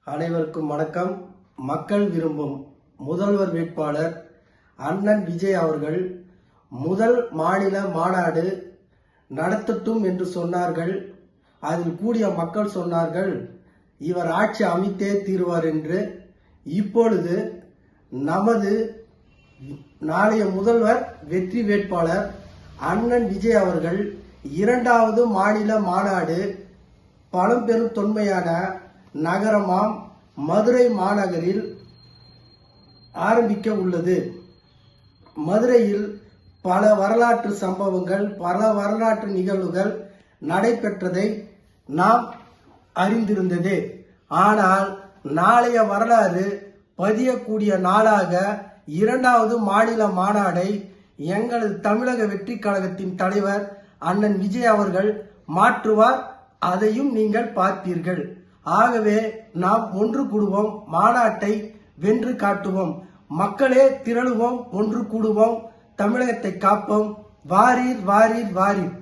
அனைவருக்கும் வணக்கம். மக்கள் விரும்பும் முதல்வர் வேட்பாளர் அண்ணன் விஜய் அவர்கள் முதல் மாநில மாநாடு நடத்தட்டும் என்று சொன்னார்கள். அதில் கூடிய மக்கள் சொன்னார்கள், இவர் ஆட்சி அமைத்தே தீர்வார் என்று. இப்பொழுது நமது நாளைய முதல்வர் வெற்றி வேட்பாளர் அண்ணன் விஜய் அவர்கள் இரண்டாவது மாநில மாநாடு பழம்பெரும் தொன்மையான நகரமாம் மதுரை மாநகரில் ஆரம்பிக்க உள்ளது. மதுரையில் பல வரலாற்று சம்பவங்கள், பல வரலாற்று நிகழ்வுகள் நடைபெற்றதை நாம் அறிந்திருந்ததே. ஆனால் நாளைய வரலாறு பதியக்கூடிய நாளாக இரண்டாவது மாநில மாநாடை எங்களது தமிழக வெற்றி கழகத்தின் தலைவர் அண்ணன் விஜய் அவர்கள் மாற்றுவார். அதையும் நீங்கள் பார்ப்பீர்கள். ஆகவே நாம் ஒன்று கூடுவோம், மாநாட்டை வென்று காட்டுவோம். மக்களே திரளுவோம், ஒன்று கூடுவோம், தமிழகத்தை காப்போம். வாரீர் வாரீர் வாரீர்.